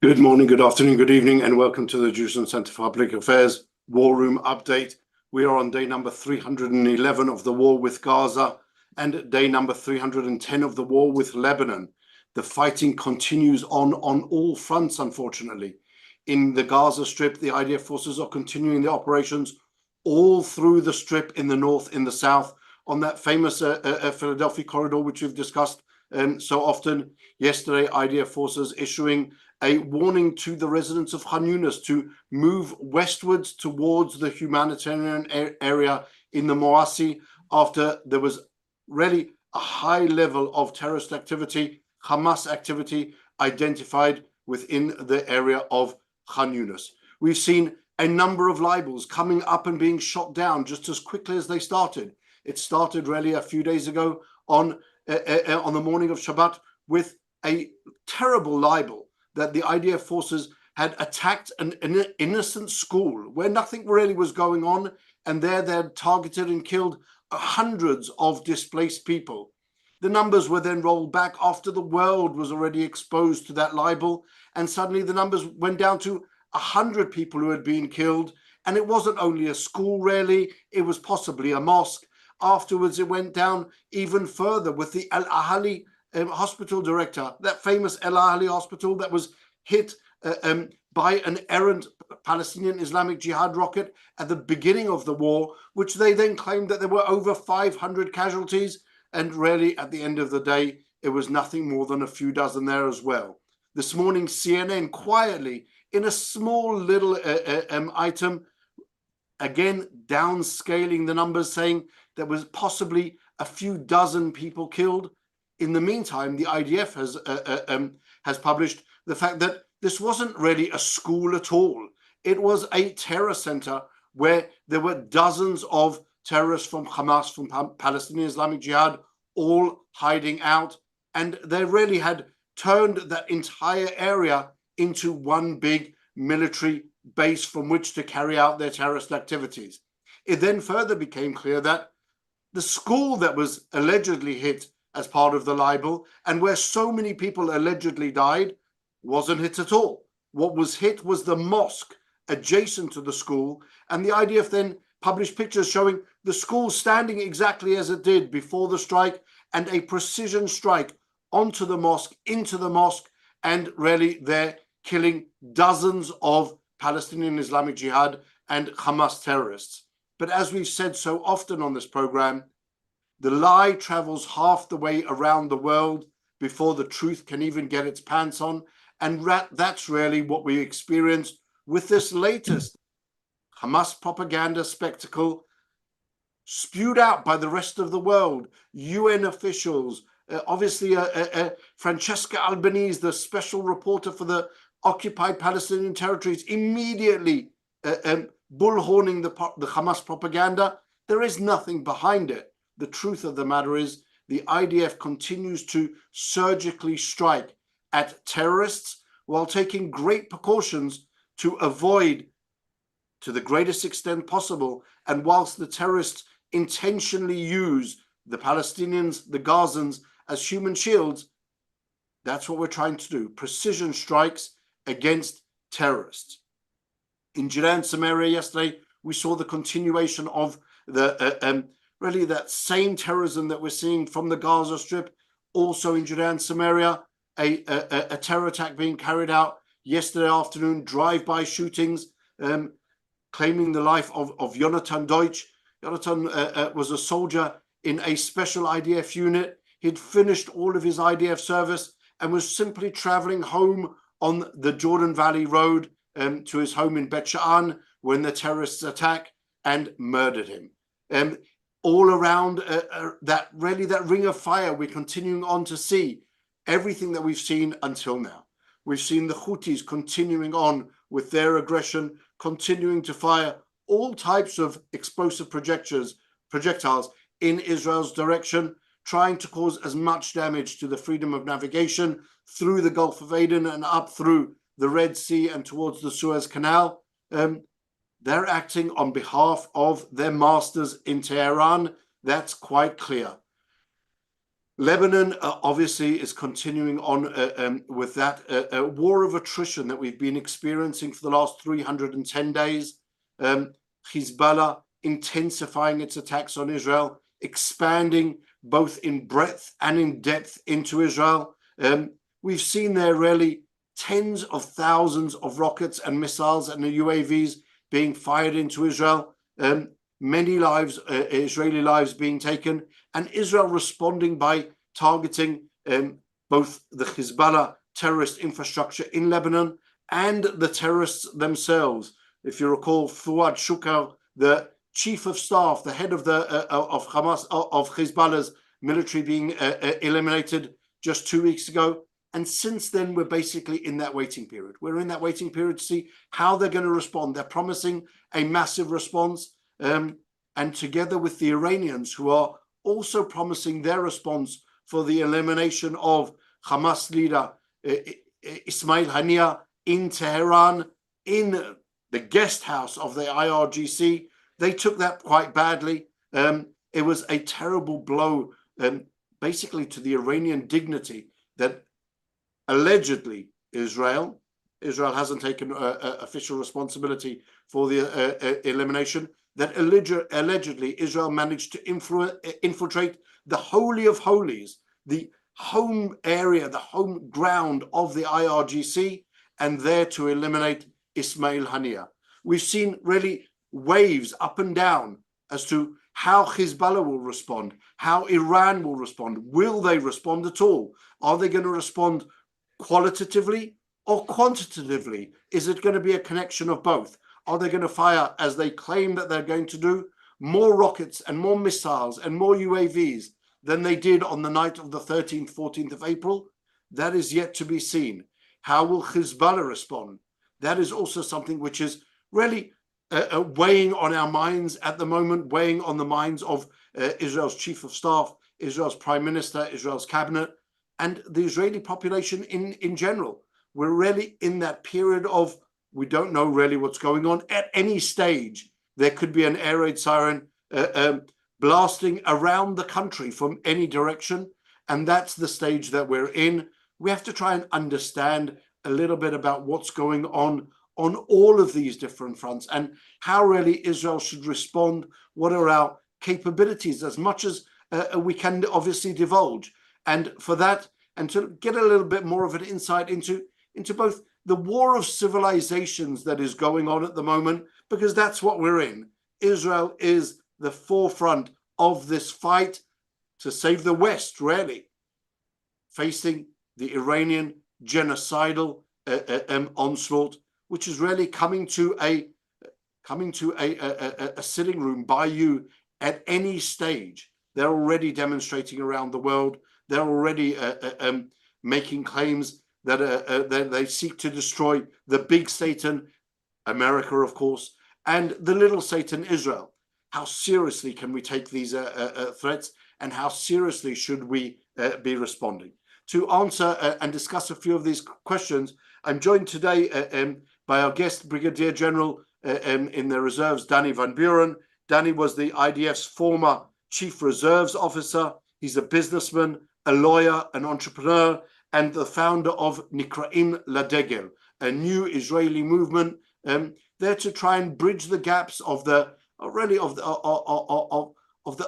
Good morning, good afternoon, good evening, and welcome to the Jerusalem Center for Public Affairs War Room Update. We are on day number 311 of the war with Gaza and day number 310 of the war with Lebanon. The fighting continues on all fronts, unfortunately. In the Gaza Strip, the IDF forces are continuing the operations all through the Strip in the north, in the south, on that famous Philadelphia corridor, which we've discussed so often. Yesterday, IDF forces issuing a warning to the residents of Khan Yunis to move westwards towards the humanitarian area in the Moassi after there was really a high level of terrorist activity, Hamas activity identified within the area of Khan Yunis. We've seen a number of libels coming up and being shot down just as quickly as they started. It started really a few days ago on the morning of Shabbat with a terrible libel that the IDF forces had attacked an innocent school where nothing really was going on, and they had targeted and killed hundreds of displaced people. The numbers were then rolled back after the world was already exposed to that libel, and suddenly the numbers went down to 100 people who had been killed, and it wasn't only a school really, it was possibly a mosque. Afterwards it went down even further with the Al Ahli hospital director, that famous El Ahli hospital that was hit by an errant Palestinian Islamic Jihad rocket at the beginning of the war, which they then claimed that there were over 500 casualties, and really at the end of the day it was nothing more than a few dozen there as well. This morning CNN quietly in a small little item, again downscaling the numbers, saying there was possibly a few dozen people killed. In the meantime, the IDF has published the fact that this wasn't really a school at all. It was a terror center where there were dozens of terrorists from Hamas, from Palestinian Islamic Jihad, all hiding out. And they really had turned that entire area into one big military base from which to carry out their terrorist activities. It then further became clear that the school that was allegedly hit as part of the libel, and where so many people allegedly died, wasn't hit at all. What was hit was the mosque adjacent to the school, and the IDF then published pictures showing the school standing exactly as it did before the strike, and a precision strike onto the mosque, into the mosque, and really they're killing dozens of Palestinian Islamic Jihad and Hamas terrorists. But as we've said so often on this program, the lie travels half the way around the world before the truth can even get its pants on. And that's really what we experienced with this latest Hamas propaganda spectacle spewed out by the rest of the world. UN officials, obviously Francesca Albanese, the special reporter for the occupied Palestinian territories, immediately bullhorning the Hamas propaganda. There is nothing behind it. The truth of the matter is the IDF continues to surgically strike at terrorists while taking great precautions to avoid, to the greatest extent possible, and whilst the terrorists intentionally use the Palestinians, the Gazans, as human shields, that's what we're trying to do. Precision strikes against terrorists. In Judea and Samaria yesterday, we saw the continuation of the really that same terrorism that we're seeing from the Gaza Strip, also in Judea and Samaria, a terror attack being carried out yesterday afternoon, drive-by shootings, claiming the life of Jonathan Deutsch. Jonathan was a soldier in a special IDF unit. He'd finished all of his IDF service and was simply traveling home on the Jordan Valley Road to his home in Bet Sha'an when the terrorists attacked and murdered him. All around that ring of fire, we're continuing on to see everything that we've seen until now. We've seen the Houthis continuing on with their aggression, continuing to fire all types of explosive projectiles in Israel's direction, trying to cause as much damage to the freedom of navigation through the Gulf of Aden and up through the Red Sea and towards the Suez Canal. They're acting on behalf of their masters in Tehran. That's quite clear. Lebanon obviously is continuing on with that war of attrition that we've been experiencing for the last 310 days. Hezbollah intensifying its attacks on Israel, expanding both in breadth and in depth into Israel. We've seen there really tens of thousands of rockets and missiles and UAVs being fired into Israel. Many lives, Israeli lives being taken, and Israel responding by targeting both the Hezbollah terrorist infrastructure in Lebanon and the terrorists themselves. If you recall, Fuad Shukar, the chief of staff, the head of Hamas, of Hezbollah's military, being eliminated just 2 weeks ago. And since then, we're basically in that waiting period. We're in that waiting period to see how they're going to respond. They're promising a massive response. And together with the Iranians, who are also promising their response for the elimination of Hamas leader Ismail Haniyeh in Tehran, in the guest house of the IRGC, they took that quite badly. It was a terrible blow, basically, to the Iranian dignity that allegedly Israel hasn't taken official responsibility for the elimination, that allegedly Israel managed to infiltrate the Holy of Holies, the home area, the home ground of the IRGC, and there to eliminate Ismail Haniyeh. We've seen really waves up and down as to how Hezbollah will respond, how Iran will respond. Will they respond at all? Are they going to respond qualitatively or quantitatively? Is it going to be a connection of both? Are they going to fire, as they claim that they're going to do, more rockets and more missiles and more UAVs than they did on the night of the 13th, 14th of April? That is yet to be seen. How will Hezbollah respond? That is also something which is really weighing on our minds at the moment, weighing on the minds of Israel's chief of staff, Israel's prime minister, Israel's cabinet, and the Israeli population in general. We're really in that period of, we don't know really what's going on. At any stage, there could be an air raid siren blasting around the country from any direction. And that's the stage that we're in. We have to try and understand a little bit about what's going on all of these different fronts and how really Israel should respond. What are our capabilities, as much as we can obviously divulge. And for that, and to get a little bit more of an insight into both the war of civilizations that is going on at the moment, because that's what we're in. Israel is the forefront of this fight to save the West, really, facing the Iranian genocidal onslaught, which is really coming to a sitting room by you at any stage. They're already demonstrating around the world. They're already making claims that they seek to destroy the big Satan, America, of course, and the little Satan, Israel. How seriously can we take these threats, and how seriously should we be responding? To answer and discuss a few of these questions, I'm joined today by our guest, Brigadier General in the reserves, Danny Van Buren. Danny was the IDF's former Chief Reserves Officer. He's a businessman, a lawyer, an entrepreneur, and the founder of Nikraim Ladegel, a new Israeli movement there to try and bridge the gaps of the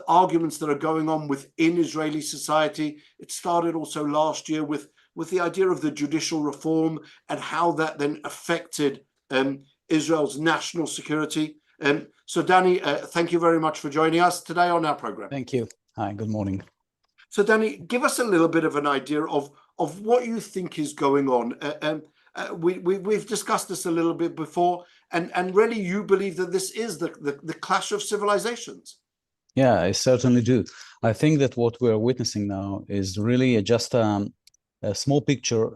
arguments that are going on within Israeli society. It started also last year with the idea of the judicial reform and how that then affected Israel's national security. So Danny, thank you very much for joining us today on our program. Thank you. Hi, good morning. So Danny, give us a little bit of an idea of what you think is going on. We've discussed this a little bit before, and really you believe that this is the clash of civilizations. Yeah, I certainly do. I think that what we're witnessing now is really just a small picture,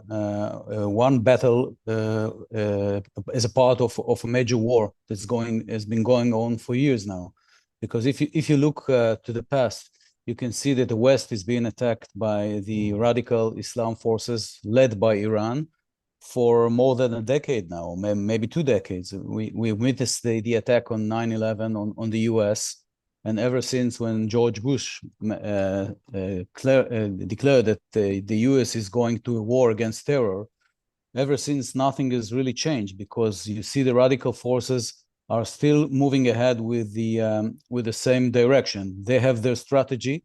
one battle as a part of a major war has been going on for years now. Because if you look to the past, you can see that the West is being attacked by the radical Islam forces led by Iran for more than a decade now, maybe 2 decades. We witnessed the attack on 9/11 on the US. And ever since when George Bush declared that the US is going to a war against terror, ever since nothing has really changed, because you see the radical forces are still moving ahead with the same direction. They have their strategy.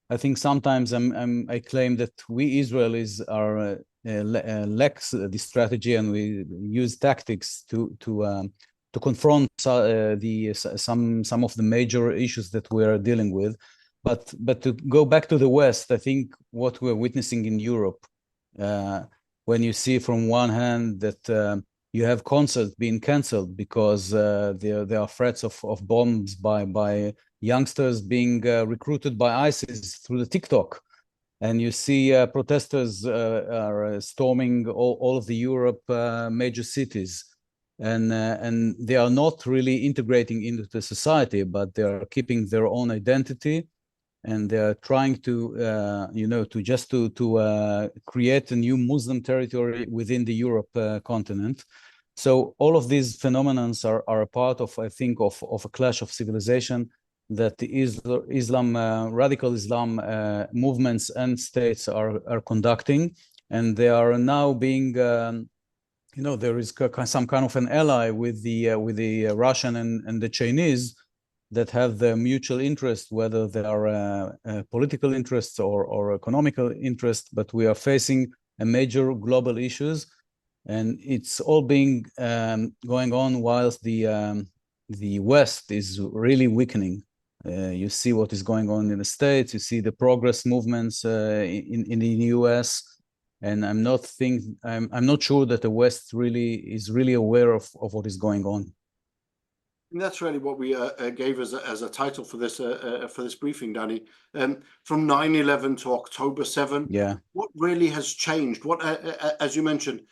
I think sometimes I claim that we Israelis lacks the strategy, and we use tactics to confront some of the major issues that we are dealing with. But to go back to the West, I think what we're witnessing in Europe, when you see from one hand that you have concerts being canceled because there are threats of bombs by youngsters being recruited by ISIS through the TikTok, and you see protesters are storming all of the Europe major cities, and they are not really integrating into the society, but they are keeping their own identity, and they're trying to create a new Muslim territory within the Europe continent. So all of these phenomena are a part of, I think, of a clash of civilization that the radical Islam movements and states are conducting, and they are now being, there is some kind of an ally with the Russian and the Chinese that have the mutual interest, whether they are political interests or economical interests. But we are facing a major global issues, and it's all being going on whilst the West is really weakening. You see what is going on in the States. You see the progress movements in the US, and I'm not sure that the West is really aware of what is going on. And that's really what we gave as a title for this briefing, Danny. From 9/11 to October 7, what really has changed? What, as you mentioned,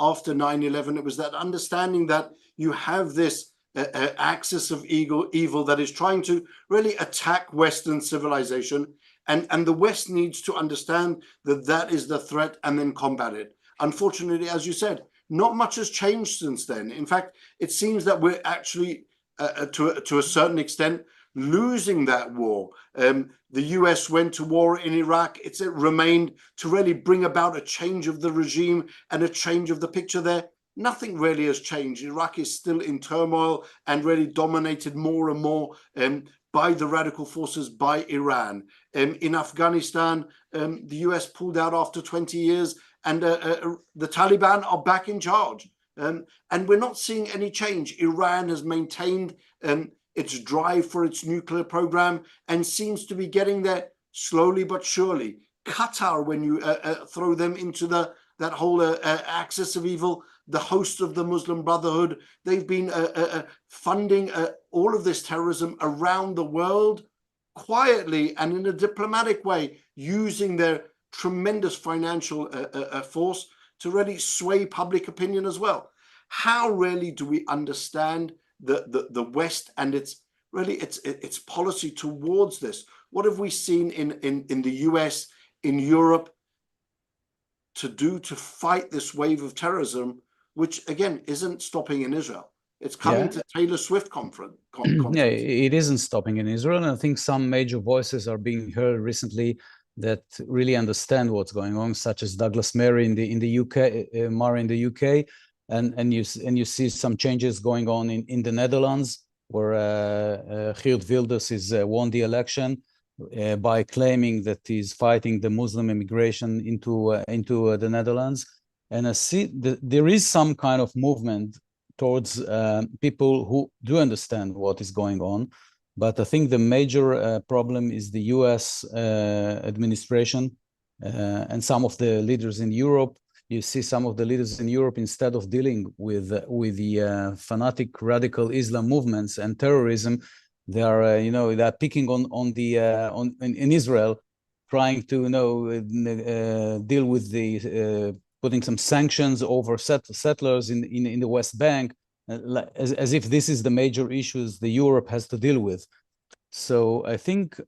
after 9/11, it was that understanding that you have this axis of evil that is trying to really attack Western civilization, and the West needs to understand that that is the threat and then combat it. Unfortunately, as you said, not much has changed since then. In fact, it seems that we're actually to a certain extent losing that war. The US went to war in Iraq. It remained to really bring about a change of the regime and a change of the picture there. Nothing really has changed. Iraq is still in turmoil and really dominated more and more by the radical forces, by Iran. In Afghanistan, the US pulled out after 20 years, and the Taliban are back in charge. And we're not seeing any change. Iran has maintained its drive for its nuclear program and seems to be getting there slowly but surely. Qatar, when you throw them into that whole axis of evil, the host of the Muslim Brotherhood, they've been funding all of this terrorism around the world quietly and in a diplomatic way, using their tremendous financial force to really sway public opinion as well. How really do we understand the West and its policy towards this? What have we seen in the US, in Europe, to fight this wave of terrorism, which again isn't stopping in Israel? It's coming to Taylor Swift conference. Yeah, it isn't stopping in Israel, and I think some major voices are being heard recently that really understand what's going on, such as Douglas Murray in the UK, and you see some changes going on in the Netherlands, where Geert Wilders won the election by claiming that he's fighting the Muslim immigration into the Netherlands. And I see there is some kind of movement towards people who do understand what is going on. But I think the major problem is the US administration and some of the leaders in Europe. You see some of the leaders in Europe, instead of dealing with the fanatic radical Islam movements and terrorism, they are they're picking in Israel, trying to deal with the putting some sanctions over settlers in the West Bank, as if this is the major issues the Europe has to deal with. So I think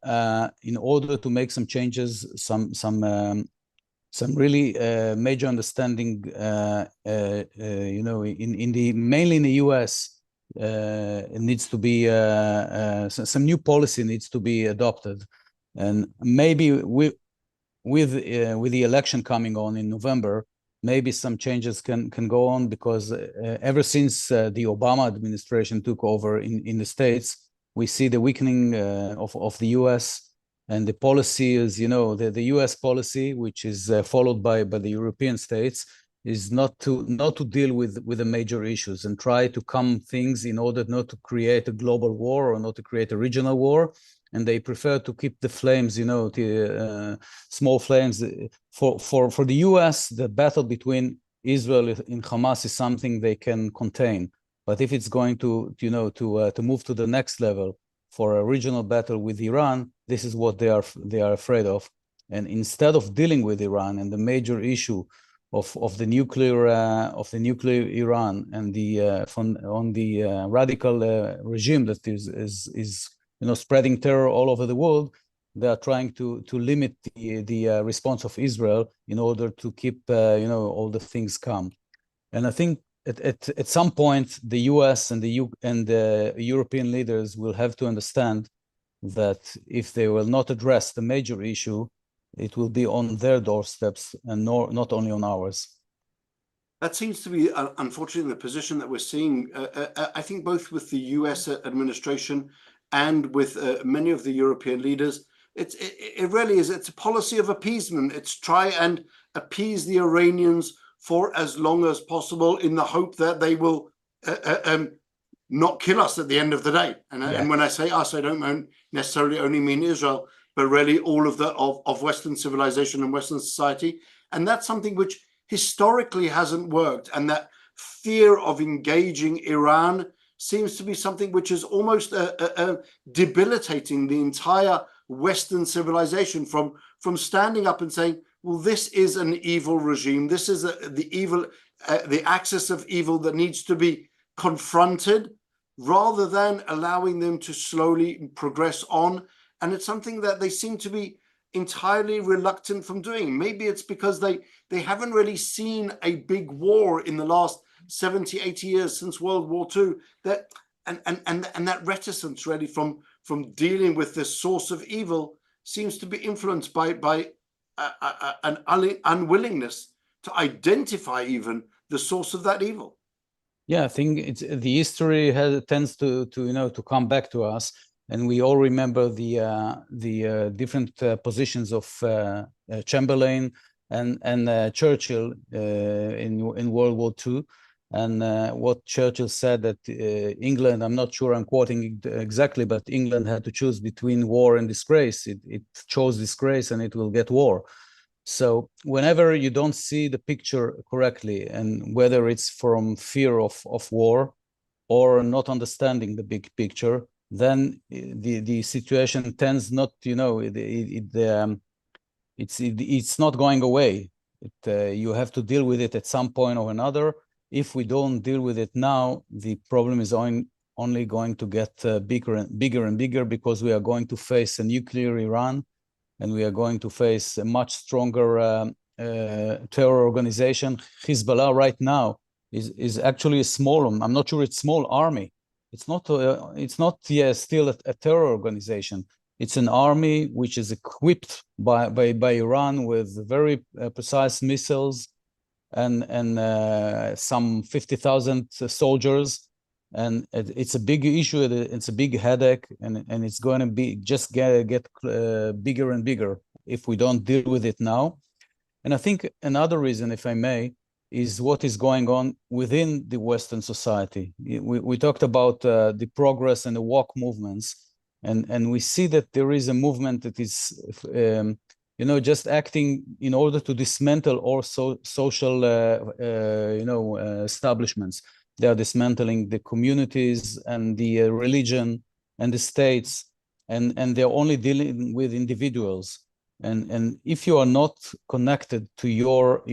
in order to make some changes, some really major understanding, mainly in the US, it needs to be some new policy needs to be adopted, and maybe with the election coming on in November, maybe some changes can go on, because ever since the Obama administration took over in the States, we see the weakening of the U.S. and the policy is, the U.S. policy, which is followed by the European states, is not to deal with the major issues and try to calm things in order not to create a global war or not to create a regional war. And they prefer to keep the flames, small flames. For the U.S., the battle between Israel and Hamas is something they can contain. But if it's going to move to the next level for a regional battle with Iran, this is what they are afraid of. And instead of dealing with Iran and the major issue of the nuclear Iran and the radical regime that is spreading terror all over the world, they are trying to limit the response of Israel in order to keep all the things calm. And I think at some point the U.S. and the European leaders will have to understand that if they will not address the major issue, it will be on their doorsteps and not only on ours. That seems to be, unfortunately, the position that we're seeing, I think, both with the US administration and with many of the European leaders. It really is. It's a policy of appeasement. It's try and appease the Iranians for as long as possible in the hope that they will not kill us at the end of the day. And when I say us, I don't necessarily only mean Israel, but really all of Western civilization and Western society. And that's something which historically hasn't worked. And that fear of engaging Iran seems to be something which is almost debilitating the entire Western civilization from standing up and saying, well, this is an evil regime. This is the axis of evil that needs to be confronted, rather than allowing them to slowly progress on. And it's something that they seem to be entirely reluctant from doing. Maybe it's because they haven't really seen a big war in the last 70, 80 years since World War II. And that reticence really from dealing with this source of evil seems to be influenced by an unwillingness to identify even the source of that evil. Yeah, I think the history tends to come back to us. And we all remember the different positions of Chamberlain and Churchill in World War II, and what Churchill said that England, I'm not sure I'm quoting exactly, but England had to choose between war and disgrace. It chose disgrace, and it will get war. So whenever you don't see the picture correctly, and whether it's from fear of war or not understanding the big picture, then the situation tends not, it's not going away. You have to deal with it at some point or another. If we don't deal with it now, the problem is only going to get bigger and bigger, because we are going to face a nuclear Iran, and we are going to face a much stronger terror organization. Hezbollah right now is actually a small, I'm not sure it's small army. It's not still a terror organization. It's an army which is equipped by Iran with very precise missiles and some 50,000 soldiers. And it's a big issue. It's a big headache, and it's going to be just get bigger and bigger if we don't deal with it now. And I think another reason, if I may, is what is going on within the Western society. We talked about the progress and the woke movements, and we see that there is a movement that is, just acting in order to dismantle all social, establishments. They are dismantling the communities and the religion and the states, and they're only dealing with individuals. And if you are not connected to your,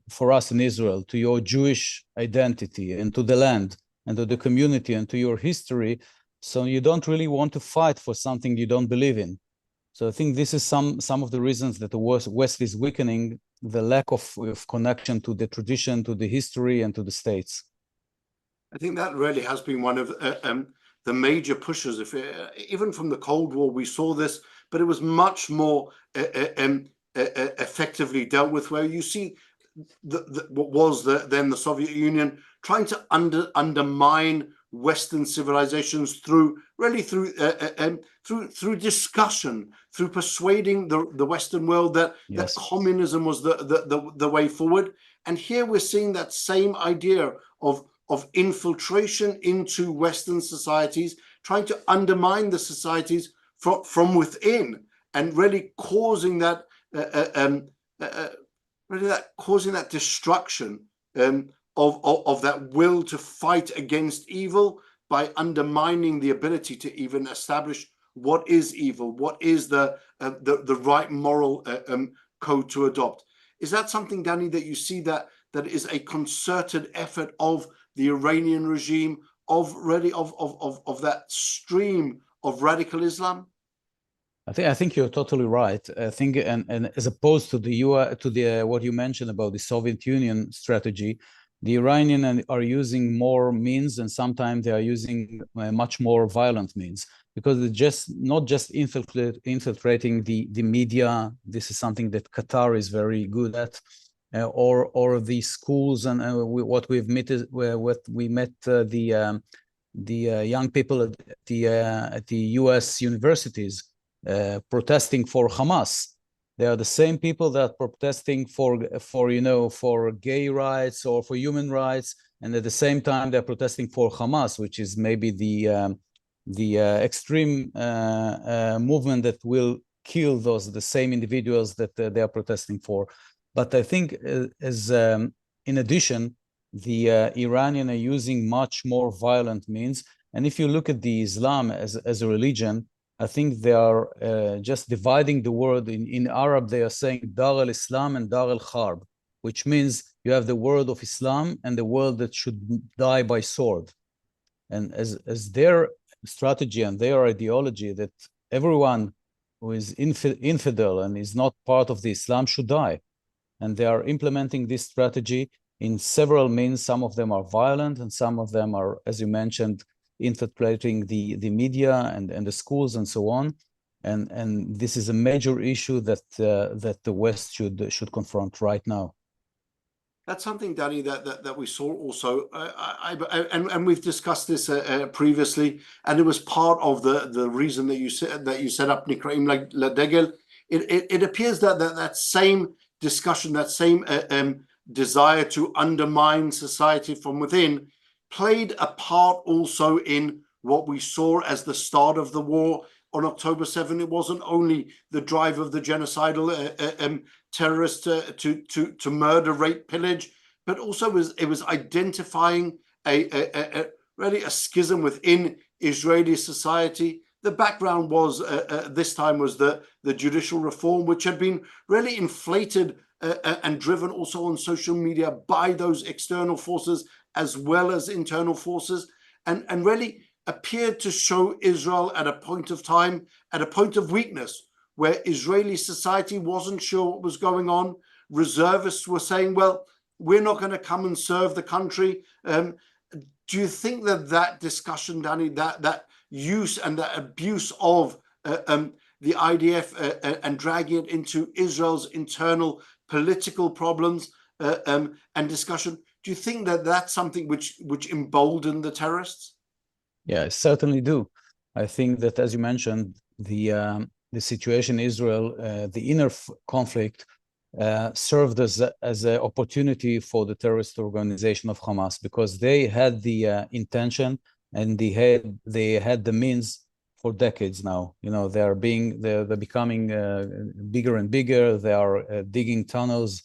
for us in Israel, to your Jewish identity and to the land and to the community and to your history, so you don't really want to fight for something you don't believe in. So I think this is some of the reasons that the West is weakening, the lack of connection to the tradition, to the history, and to the states. I think that really has been one of the major pushes. Even from the Cold War, we saw this, but it was much more effectively dealt with, where you see what was then the Soviet Union trying to undermine Western civilizations through discussion, through persuading the Western world that communism was the way forward. And here we're seeing that same idea of infiltration into Western societies, trying to undermine the societies from within, and really causing that destruction of that will to fight against evil, by undermining the ability to even establish what is evil, what is the right moral code to adopt. Is that something, Danny, that you see that is a concerted effort of the Iranian regime, of that stream of radical Islam? I think you're totally right. I think, and as opposed to the what you mentioned about the Soviet Union strategy, the Iranian are using more means, and sometimes they are using much more violent means, because it's just not just infiltrating the media. This is something that Qatar is very good at, or the schools, and what we met the young people at the U.S. universities protesting for Hamas. They are the same people that are protesting for gay rights or for human rights, and at the same time they're protesting for Hamas, which is maybe the extreme movement that will kill the same individuals that they are protesting for. But I think, in addition, the Iranian are using much more violent means. And if you look at the Islam as a religion, I think they are just dividing the world. In Arab, they are saying Dar al-Islam and Dar al-Harb, which means you have the world of Islam and the world that should die by sword. And as their strategy and their ideology, that everyone who is infidel and is not part of the Islam should die. And they are implementing this strategy in several means. Some of them are violent, and some of them are, as you mentioned, infiltrating the media and the schools and so on. And this is a major issue that the West should confront right now. That's something, Danny, that we saw also, and we've discussed this previously, and it was part of the reason that you set up Nikraim Ladegel. It appears that same discussion, that same desire to undermine society from within, played a part also in what we saw as the start of the war on October 7. It wasn't only the drive of the genocidal terrorists to murder, rape, pillage, but also it was identifying really a schism within Israeli society. The background was this time was the judicial reform, which had been really inflated and driven also on social media by those external forces as well as internal forces, and really appeared to show Israel at a point of time, at a point of weakness, where Israeli society wasn't sure what was going on. Reservists were saying, well, we're not going to come and serve the country. Do you think that discussion, Danny, that use and that abuse of the IDF and dragging it into Israel's internal political problems and discussion, do you think that's something which emboldened the terrorists? Yeah, I certainly do. I think that, as you mentioned, the situation in Israel, the inner conflict, served as an opportunity for the terrorist organization of Hamas, because they had the intention and they had the means for decades now. They're becoming bigger and bigger. They are digging tunnels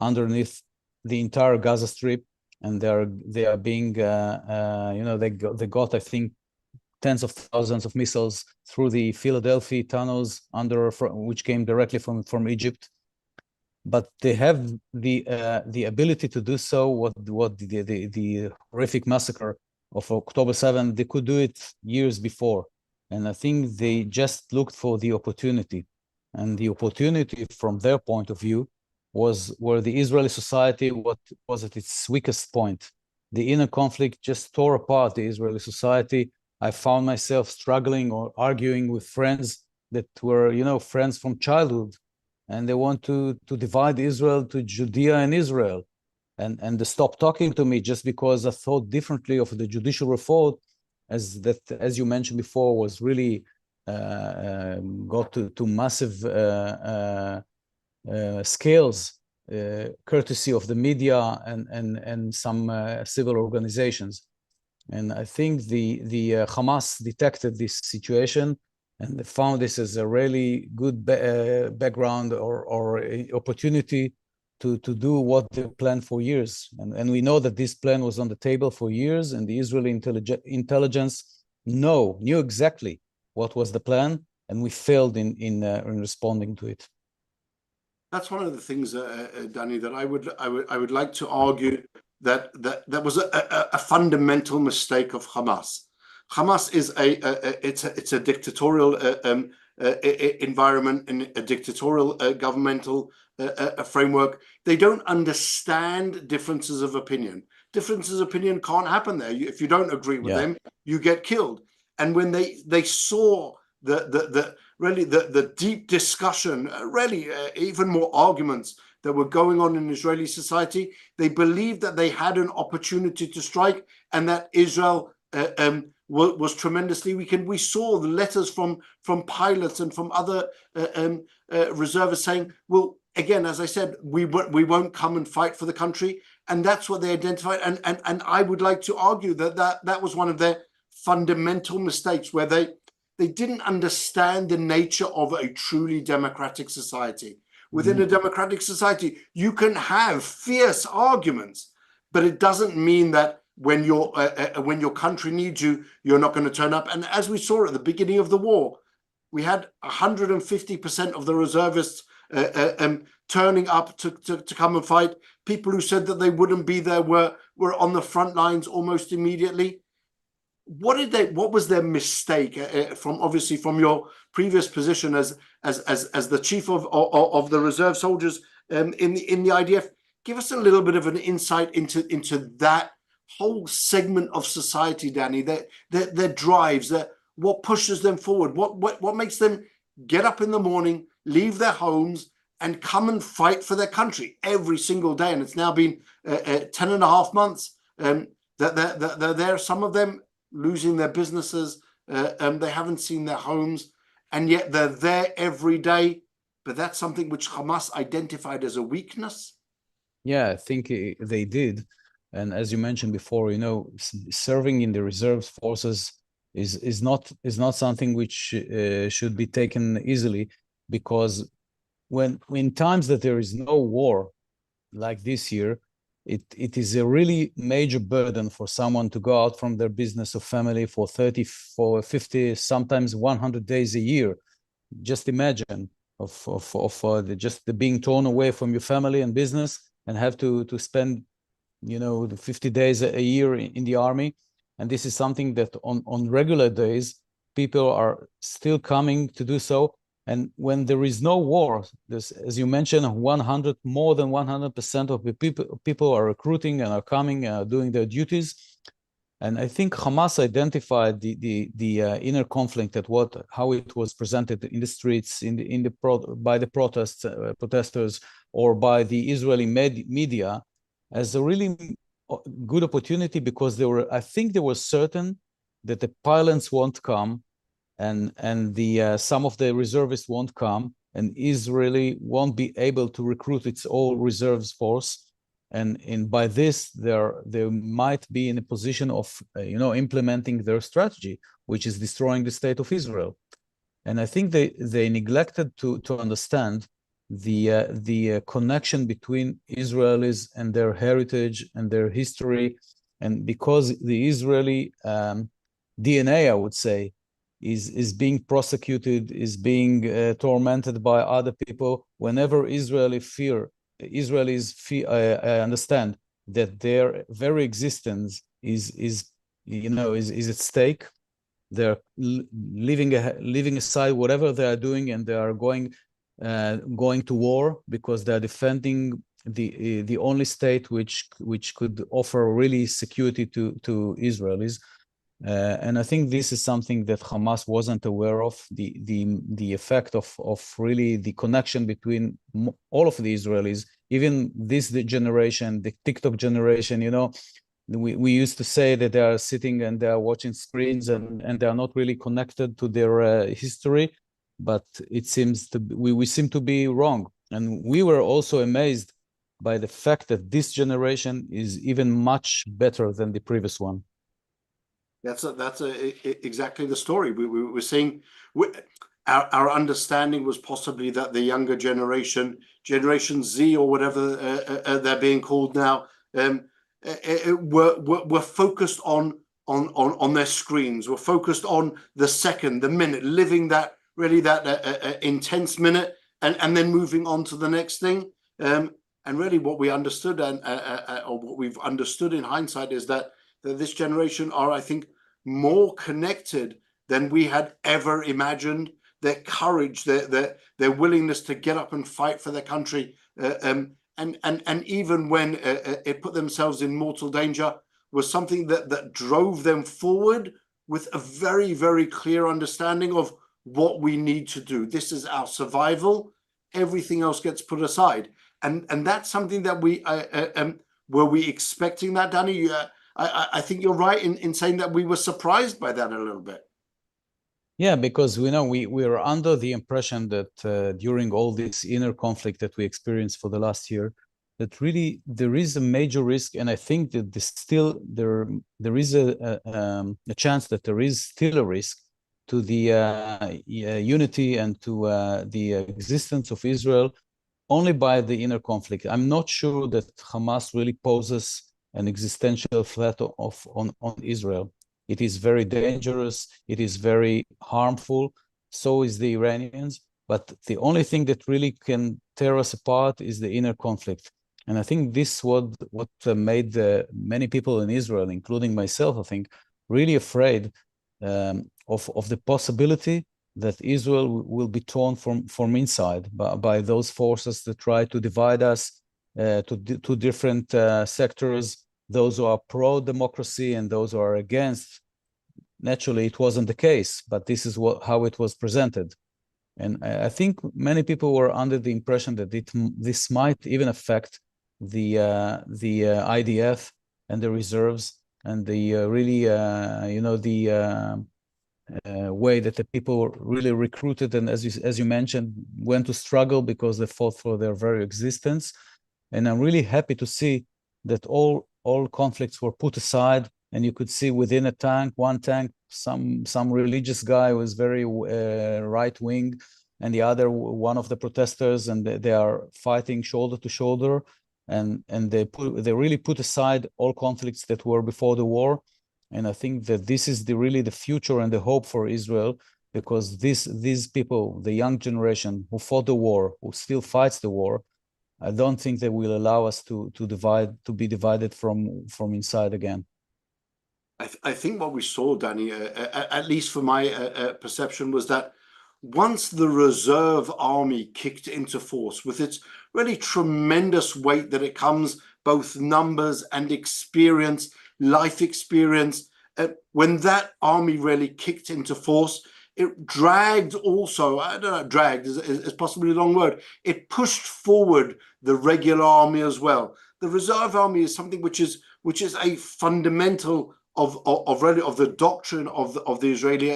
underneath the entire Gaza Strip, and they are being they got, I think, tens of thousands of missiles through the Philadelphia tunnels which came directly from Egypt. But they have the ability to do so. What the horrific massacre of October 7, they could do it years before. And I think they just looked for the opportunity. And the opportunity from their point of view was where the Israeli society was at its weakest point. the inner conflict just tore apart the Israeli society. I found myself struggling or arguing with friends that were, friends from childhood, and they want to divide Israel to Judea and Israel, and they stopped talking to me just because I thought differently of the judicial reform, as you mentioned before, was really got to massive scales, courtesy of the media and some civil organizations. And I think the Hamas detected this situation and they found this as a really good background or opportunity to do what they planned for years. And we know that this plan was on the table for years, and the Israeli intelligence knew exactly what was the plan, and we failed in responding to it. That's one of the things, Danny, that I would like to argue that was a fundamental mistake of Hamas. Hamas is it's a dictatorial environment, and a dictatorial governmental framework. They don't understand differences of opinion. Differences of opinion can't happen there. If you don't agree with them, you get killed. And when they saw the deep discussion, even more arguments that were going on in Israeli society, they believed that they had an opportunity to strike, and that Israel was tremendously weakened. We saw the letters from pilots and from other reservists saying, well, again, as I said, we won't come and fight for the country. And that's what they identified. And I would like to argue that was one of their fundamental mistakes, where they didn't understand the nature of a truly democratic society. Within a democratic society, you can have fierce arguments, but it doesn't mean that when your country needs you, you're not going to turn up. And as we saw at the beginning of the war, we had 150% of the reservists turning up to come and fight. People who said that they wouldn't be there were on the front lines almost immediately. What was their mistake, from your previous position as the chief of the reserve soldiers in the IDF? Give us a little bit of an insight into that whole segment of society, Danny. Their drives, what pushes them forward, what makes them get up in the morning, leave their homes, and come and fight for their country every single day. And it's now been 10.5 months that they're there. Some of them losing their businesses, they haven't seen their homes, and yet they're there every day. But that's something which Hamas identified as a weakness. Yeah, I think they did. And as you mentioned before, serving in the reserve forces is not something which should be taken easily, because when times that there is no war like this year, it is a really major burden for someone to go out from their business or family for 30, for 50, sometimes 100 days a year. Just imagine just the being torn away from your family and business and have to spend the 50 days a year in the army. And this is something that on regular days people are still coming to do so. And when there is no war, there's, as you mentioned, more than 100% of the people are recruiting and are coming, doing their duties. And I think Hamas identified the inner conflict how it was presented in the streets, by the protesters, or by the Israeli media, as a really good opportunity, because I think they were certain that the pilots won't come, and some of the reservists won't come, and Israeli won't be able to recruit its all reserves force, and by this they might be in a position of implementing their strategy, which is destroying the state of Israel. And I think they neglected to understand the connection between Israelis and their heritage and their history, and because the Israeli DNA, I would say, is being prosecuted, is being tormented by other people. Whenever Israelis understand that their very existence is at stake, they're leaving aside whatever they are doing, and they are going to war because they are defending the only state which could offer really security to Israelis. And I think this is something that Hamas wasn't aware of, the effect of really the connection between all of the Israelis, even this generation, the TikTok generation, you know, we used to say that they are sitting and they are watching screens and they are not really connected to their history, but it seems to we seem to be wrong. And we were also amazed by the fact that this generation is even much better than the previous one. That's exactly the story. We were seeing our understanding was possibly that the younger generation, Generation Z or whatever they're being called now, were focused on their screens. Were focused on the second, the minute, living that really that intense minute, and then moving on to the next thing. And really, what we understood or what we've understood in hindsight is that this generation are, I think, more connected than we had ever imagined. Their courage, their willingness to get up and fight for their country, and even when it put themselves in mortal danger, was something that drove them forward with a very, very clear understanding of what we need to do. This is our survival. Everything else gets put aside, and that's something that we were we expecting that, Danny? I think you're right in saying that we were surprised by that a little bit. Yeah, because we were under the impression that during all this inner conflict that we experienced for the last year, that really there is a major risk, and I think that there is a chance that there is still a risk to the unity and to the existence of Israel only by the inner conflict. I'm not sure that Hamas really poses an existential threat on Israel. It is very dangerous. It is very harmful. So is the Iranians. But the only thing that really can tear us apart is the inner conflict. And I think this what made many people in Israel, including myself, I think, really afraid of the possibility that Israel will be torn from inside by those forces that try to divide us to different sectors, those who are pro-democracy and those who are against. Naturally, it wasn't the case, but this is how it was presented. And I think many people were under the impression that this might even affect the IDF and the reserves and the way that the people were really recruited and, as you mentioned, went to struggle because they fought for their very existence. And I'm really happy to see that all conflicts were put aside, and you could see within one tank, some religious guy who was very right wing, and the other one of the protesters, and they are fighting shoulder to shoulder, and they really put aside all conflicts that were before the war. And I think that this is really the future and the hope for Israel, because these people, the young generation who fought the war, who still fights the war, I don't think they will allow us to be divided from inside again. I think what we saw, Danny, at least for my perception, was that once the reserve army kicked into force with its really tremendous weight that it comes, both numbers and experience, life experience, when that army really kicked into force, it dragged also, I don't know, dragged is possibly the wrong word. It pushed forward the regular army as well. The reserve army is something which is a fundamental of the doctrine of the Israeli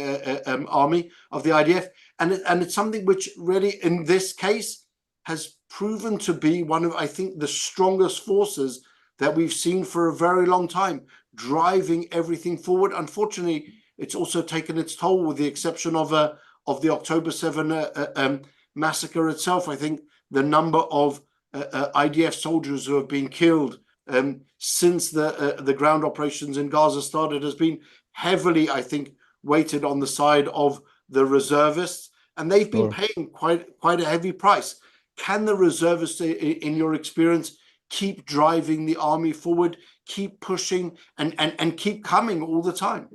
army, of the IDF, and it's something which really in this case has proven to be one of, I think, the strongest forces that we've seen for a very long time, driving everything forward. Unfortunately, it's also taken its toll, with the exception of the October 7 massacre itself. I think the number of IDF soldiers who have been killed since the ground operations in Gaza started has been heavily, I think, weighted on the side of the reservists, and they've been paying quite a heavy price. Can the reservists, in your experience, keep driving the army forward, keep pushing, and keep coming all the time?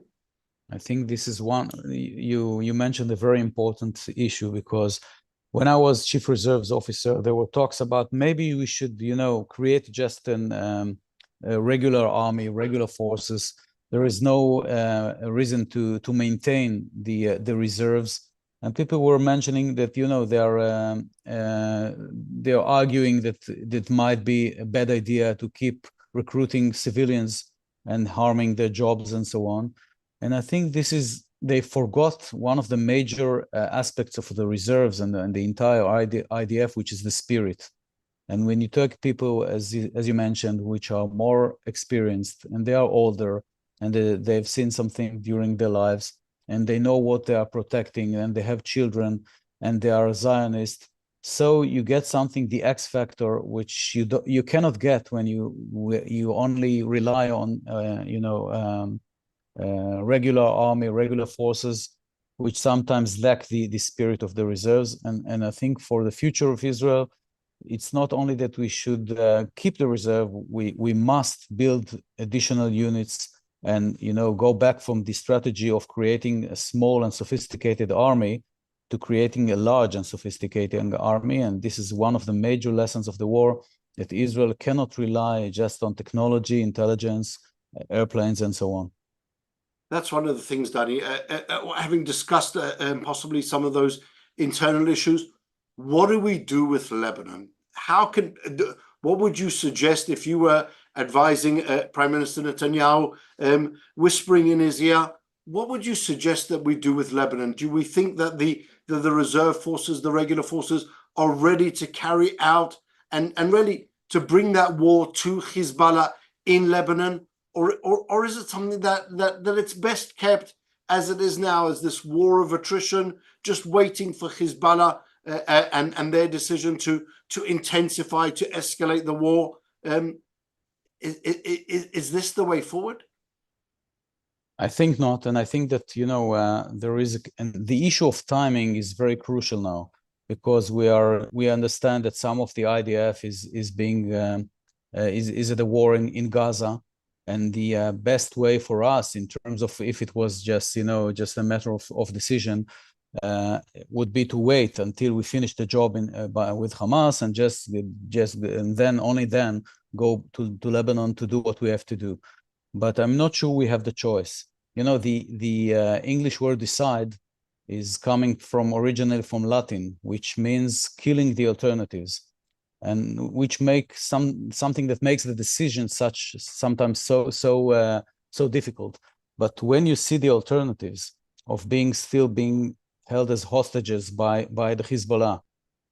I think this is one, you mentioned a very important issue, because when I was chief reserves officer, there were talks about maybe we should, create just a regular army, regular forces. There is no reason to maintain the reserves. And people were mentioning that, they're arguing that it might be a bad idea to keep recruiting civilians and harming their jobs and so on. And I think they forgot one of the major aspects of the reserves and the entire IDF, which is the spirit. And when you take people, as you mentioned, which are more experienced and they are older and they've seen something during their lives and they know what they are protecting and they have children and they are Zionist. So you get something, the X factor, which you cannot get when you only rely on, regular army, regular forces, which sometimes lack the spirit of the reserves. And I think for the future of Israel, it's not only that we should keep the reserve, we must build additional units and go back from the strategy of creating a small and sophisticated army to creating a large and sophisticated army. And this is one of the major lessons of the war, that Israel cannot rely just on technology, intelligence, airplanes, and so on. That's one of the things, Danny. Having discussed possibly some of those internal issues, what do we do with Lebanon? What would you suggest if you were advising Prime Minister Netanyahu, whispering in his ear? What would you suggest that we do with Lebanon? Do we think that the reserve forces, the regular forces, are ready to carry out and really to bring that war to Hezbollah in Lebanon? Or is it something that it's best kept as it is now, as this war of attrition, just waiting for Hezbollah and their decision to intensify, to escalate the war? Is this the way forward? I think not, and I think that there is, and the issue of timing is very crucial now, because we understand that some of the IDF is being is at the war in Gaza. And the best way for us, in terms of if it was just just a matter of decision, would be to wait until we finish the job with Hamas and just and then only then go to Lebanon to do what we have to do. But I'm not sure we have the choice. The English word "decide" is coming originally from Latin, which means killing the alternatives, and which makes something that makes the decision sometimes so difficult. But when you see the alternatives of still being held as hostages by the Hezbollah,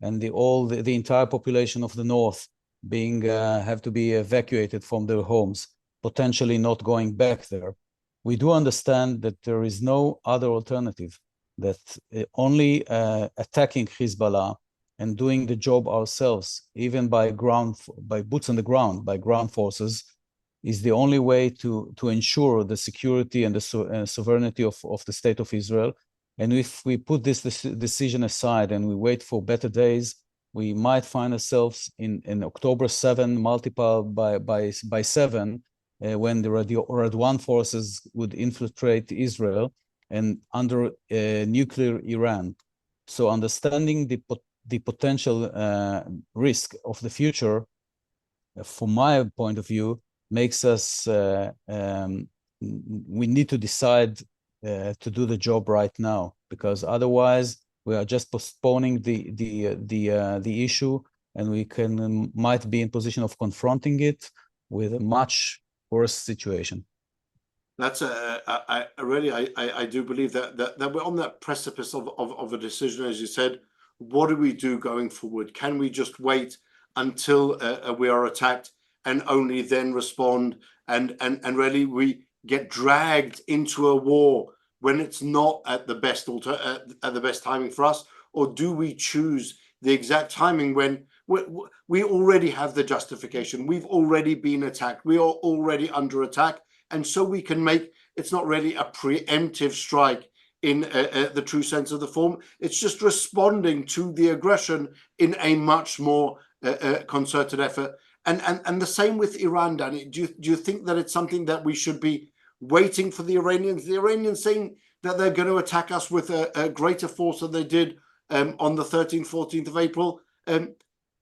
and the entire population of the north have to be evacuated from their homes, potentially not going back there, we do understand that there is no other alternative, that only attacking Hezbollah and doing the job ourselves, even by boots on the ground, by ground forces, is the only way to ensure the security and the sovereignty of the state of Israel. And if we put this decision aside and we wait for better days, we might find ourselves in October 7 multiplied by 7, when the Radwan forces would infiltrate Israel and under nuclear Iran. So understanding the potential risk of the future, from my point of view, makes us we need to decide to do the job right now, because otherwise we are just postponing the issue, and we might be in position of confronting it with a much worse situation. That's I do believe that we're on that precipice of a decision, as you said. What do we do going forward? Can we just wait until we are attacked and only then respond? And really we get dragged into a war when it's not at the best timing for us? Or do we choose the exact timing when we already have the justification? We've already been attacked. We are already under attack. And so we can it's not really a preemptive strike in the true sense of the form. It's just responding to the aggression in a much more concerted effort. And the same with Iran, Danny. Do you think that it's something that we should be waiting for the Iranians? The Iranians saying that they're going to attack us with a greater force than they did on the 13th, 14th of April.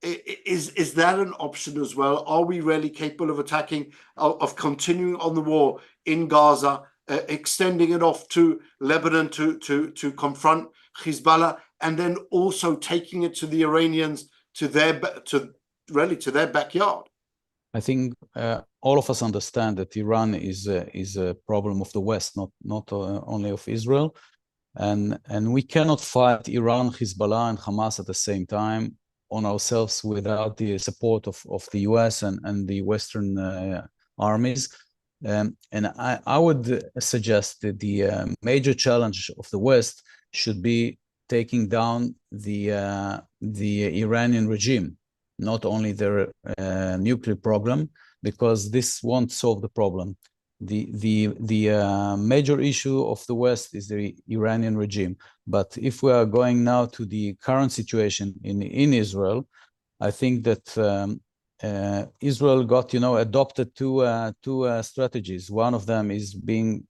Is that an option as well? Are we really capable of attacking, of continuing on the war in Gaza, extending it off to Lebanon to confront Hezbollah, and then also taking it to the Iranians to their backyard? I think all of us understand that Iran is a problem of the West, not only of Israel, and we cannot fight Iran, Hezbollah, and Hamas at the same time on ourselves without the support of the US and the Western armies. And I would suggest that the major challenge of the West should be taking down the Iranian regime, not only their nuclear problem, because this won't solve the problem. The major issue of the West is the Iranian regime. But if we are going now to the current situation in Israel, I think that Israel got, adopted two strategies. One of them is being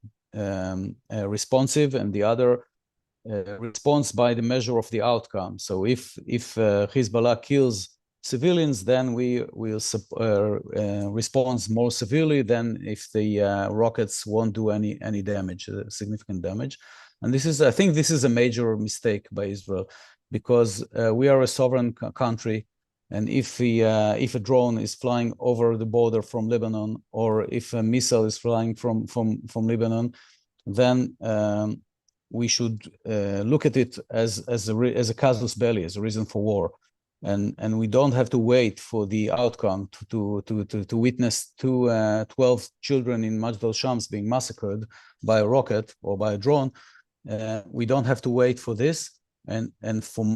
responsive, and the other response by the measure of the outcome. So if Hezbollah kills civilians, then we will respond more severely than if the rockets won't do any damage, significant damage. And I think this is a major mistake by Israel, because we are a sovereign country, and if a drone is flying over the border from Lebanon, or if a missile is flying from Lebanon, then we should look at it as a casus belli, as a reason for war. And we don't have to wait for the outcome to witness 12 children in Majd al-Shams being massacred by a rocket or by a drone. We don't have to wait for this. And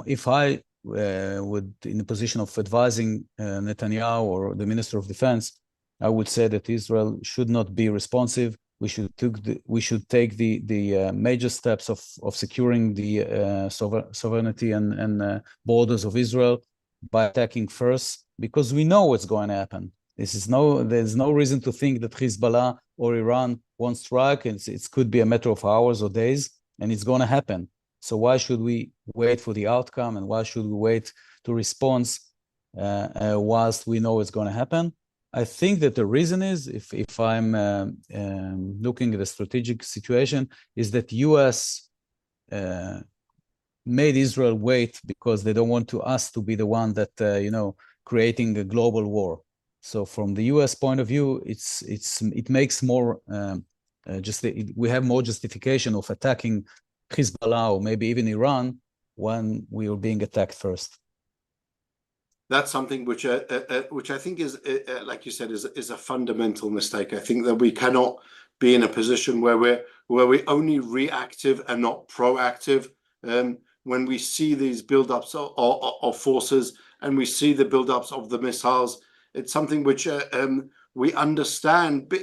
if I would, in the position of advising Netanyahu or the Minister of Defense, I would say that Israel should not be responsive. We should take the major steps of securing the sovereignty and borders of Israel by attacking first, because we know what's going to happen. There's no reason to think that Hezbollah or Iran won't strike. It could be a matter of hours or days, and it's going to happen. So why should we wait for the outcome, and why should we wait to respond whilst we know it's going to happen? I think that the reason is, if I'm looking at the strategic situation, is that U.S. made Israel wait because they don't want us to be the one that creating a global war. So from the U.S. point of view, it makes more we have more justification of attacking Hezbollah or maybe even Iran when we are being attacked first. That's something which I think is, like you said, is a fundamental mistake. I think that we cannot be in a position where we're only reactive and not proactive. When we see these buildups of forces, and we see the buildups of the missiles, it's something which we understand. But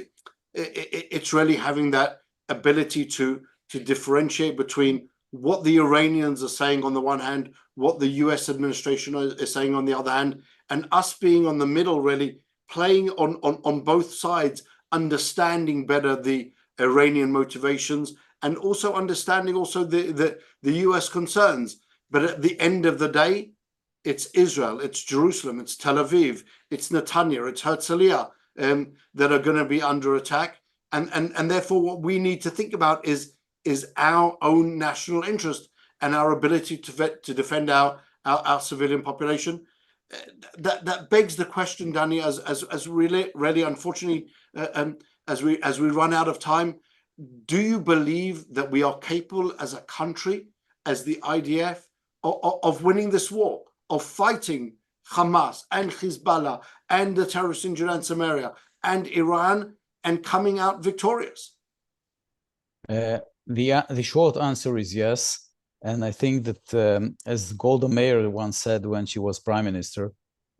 it's really having that ability to differentiate between what the Iranians are saying on the one hand, what the US administration is saying on the other hand, and us being on the middle, really playing on both sides, understanding better the Iranian motivations, and also understanding the US concerns. But at the end of the day, it's Israel, it's Jerusalem, it's Tel Aviv, it's Netanya, it's Herzliya that are going to be under attack. And therefore what we need to think about is our own national interest and our ability to defend our civilian population. That begs the question, Danny, as really unfortunately, as we run out of time, do you believe that we are capable as a country, as the IDF, of winning this war, of fighting Hamas and Hezbollah and the terrorists in Judean Samaria and Iran, and coming out victorious? The short answer is yes. And I think that, as Golda Meir once said when she was prime minister,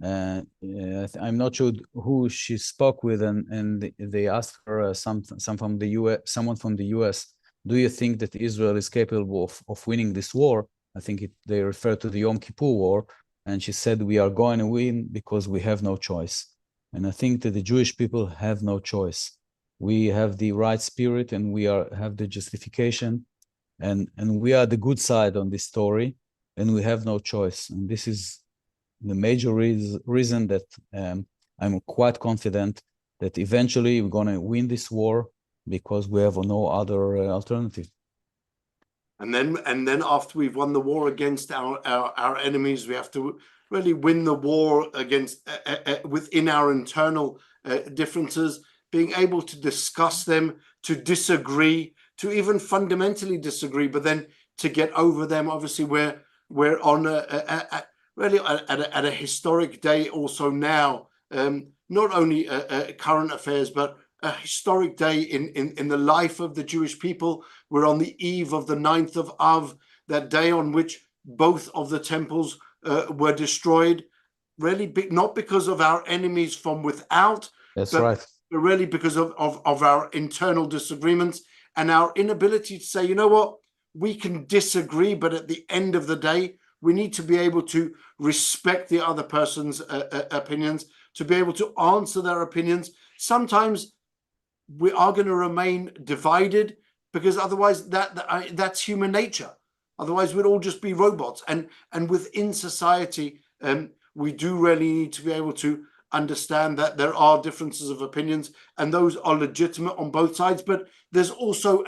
I'm not sure who she spoke with, and they asked her someone from the US, do you think that Israel is capable of winning this war? I think they refer to the Yom Kippur War, and she said, we are going to win because we have no choice. And I think that the Jewish people have no choice. We have the right spirit, and we have the justification, and we are the good side on this story. and we have no choice. And this is the major reason that I'm quite confident that eventually we're going to win this war, because we have no other alternative. And then after we've won the war against our enemies, we have to really win the war against within our internal differences, being able to discuss them, to disagree, to even fundamentally disagree, but then to get over them. Obviously, we're on really at a historic day also now. Not only current affairs, but a historic day in the life of the Jewish people. We're on the eve of the 9th of Av, that day on which both of the temples were destroyed, really not because of our enemies from without, That's but right. really because of our internal disagreements and our inability to say, you know what, we can disagree, but at the end of the day, we need to be able to respect the other person's opinions, to be able to answer their opinions. Sometimes we are going to remain divided, because otherwise that's human nature. Otherwise we'd all just be robots. And within society, we do really need to be able to understand that there are differences of opinions, and those are legitimate on both sides. But there's also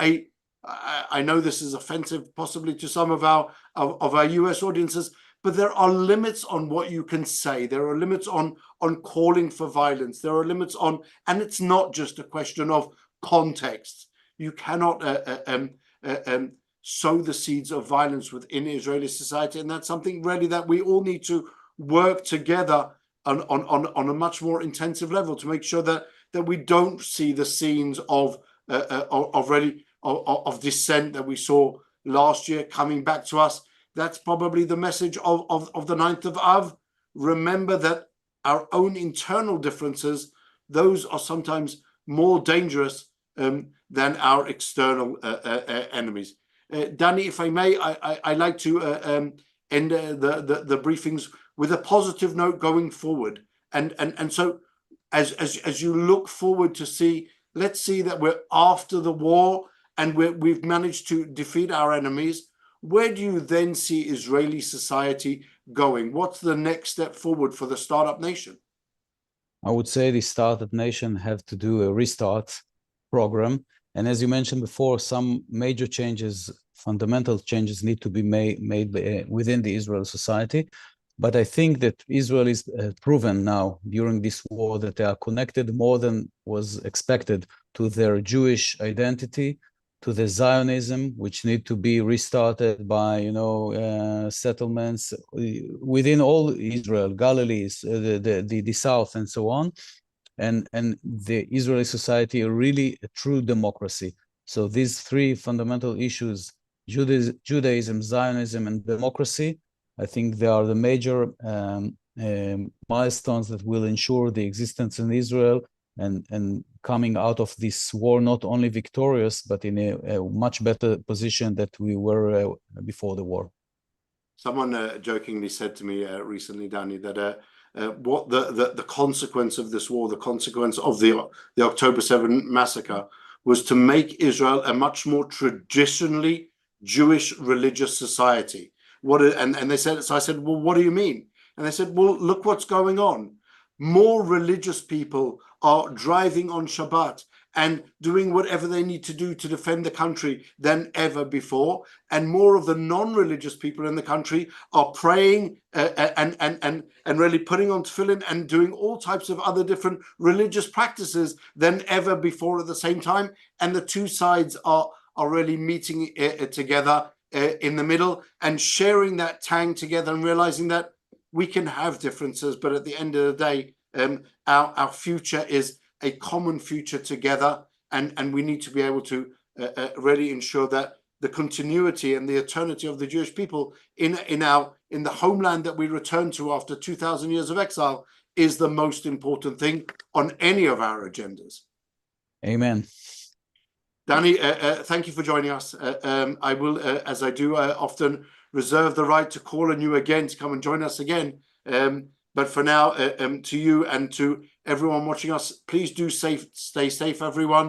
I know this is offensive possibly to some of our US audiences, but there are limits on what you can say. There are limits on calling for violence. There are limits on, and it's not just a question of context. You cannot sow the seeds of violence within Israeli society, and that's something really that we all need to work together on a much more intensive level, to make sure that we don't see the scenes of dissent that we saw last year coming back to us. That's probably the message of the 9th of Av. Remember that our own internal differences, those are sometimes more dangerous than our external enemies. Danny, if I may, I like to end the briefings with a positive note going forward. And so as you look forward to see, let's see that we're after the war and we've managed to defeat our enemies. Where do you then see Israeli society going? What's the next step forward for the startup nation? I would say the startup nation have to do a restart program. And as you mentioned before, some major changes, fundamental changes need to be made within the Israeli society. But I think that Israel is proven now during this war that they are connected more than was expected to their Jewish identity, to the Zionism, which need to be restarted by, settlements within all Israel, Galilee, the south, and so on. And the Israeli society are really a true democracy. So these three fundamental issues, Judaism, Zionism, and democracy, I think they are the major milestones that will ensure the existence in Israel and coming out of this war not only victorious, but in a much better position that we were before the war. Someone jokingly said to me recently, Danny, that what the consequence of this war, the consequence of the October 7 massacre, was to make Israel a much more traditionally Jewish religious society. And they said, so I said, well, what do you mean? And they said, well, look what's going on. More religious people are driving on Shabbat and doing whatever they need to do to defend the country than ever before. And more of the non-religious people in the country are praying and really putting on tefillin and doing all types of other different religious practices than ever before at the same time. And the two sides are really meeting together in the middle and sharing that tang together and realizing that we can have differences, but at the end of the day, our future is a common future together, and we need to be able to really ensure that the continuity and the eternity of the Jewish people in the homeland that we return to after 2,000 years of exile is the most important thing on any of our agendas. Amen. Danny, thank you for joining us. I will, as I do often, reserve the right to call on you again to come and join us again. But for now, to you and to everyone watching us, please do stay safe, everyone.